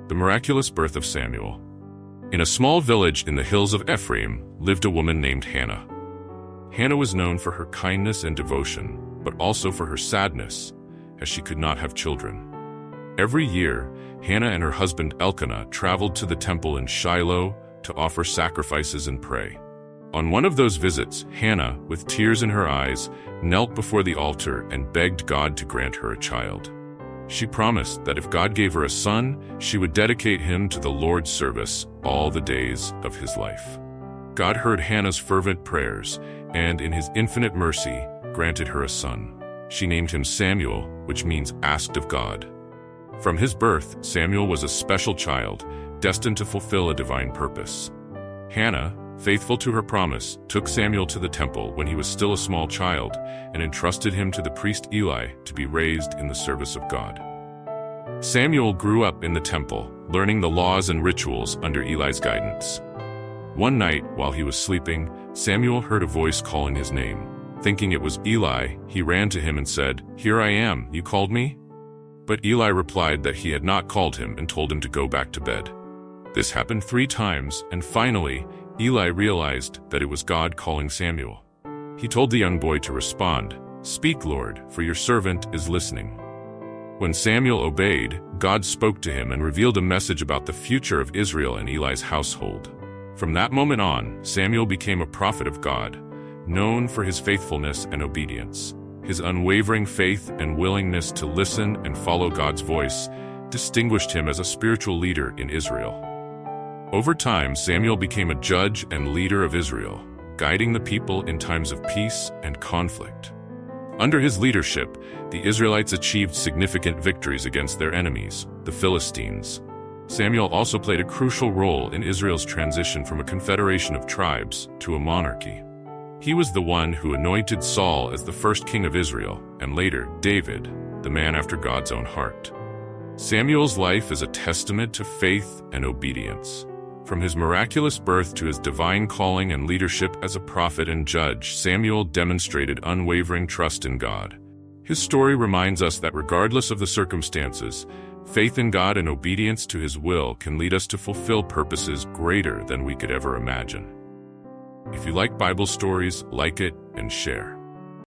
The miraculous birth of Samuel. In a small village in the hills of Ephraim lived a woman named Hannah. Hannah was known for her kindness and devotion, but also for her sadness, as she could not have children. Every year, Hannah and her husband Elkanah traveled to the temple in Shiloh to offer sacrifices and pray. On one of those visits, Hannah, with tears in her eyes, knelt before the altar and begged God to grant her a child. She promised that if God gave her a son, she would dedicate him to the Lord's service all the days of his life. God heard Hannah's fervent prayers, and in his infinite mercy, granted her a son. She named him Samuel, which means asked of God. From his birth, Samuel was a special child, destined to fulfill a divine purpose. Hannah, faithful to her promise, took Samuel to the temple when he was still a small child and entrusted him to the priest Eli to be raised in the service of God. Samuel grew up in the temple, learning the laws and rituals under Eli's guidance. One night, while he was sleeping, Samuel heard a voice calling his name. Thinking it was Eli, he ran to him and said, "Here I am, you called me?" But Eli replied that he had not called him and told him to go back to bed. This happened 3 times, and finally, Eli realized that it was God calling Samuel. He told the young boy to respond, "Speak, Lord, for your servant is listening." When Samuel obeyed, God spoke to him and revealed a message about the future of Israel and Eli's household. From that moment on, Samuel became a prophet of God, known for his faithfulness and obedience. His unwavering faith and willingness to listen and follow God's voice distinguished him as a spiritual leader in Israel. Over time, Samuel became a judge and leader of Israel, guiding the people in times of peace and conflict. Under his leadership, the Israelites achieved significant victories against their enemies, the Philistines. Samuel also played a crucial role in Israel's transition from a confederation of tribes to a monarchy. He was the one who anointed Saul as the first king of Israel, and later David, the man after God's own heart. Samuel's life is a testament to faith and obedience. From his miraculous birth to his divine calling and leadership as a prophet and judge, Samuel demonstrated unwavering trust in God. His story reminds us that regardless of the circumstances, faith in God and obedience to his will can lead us to fulfill purposes greater than we could ever imagine. If you like Bible stories, like it and share.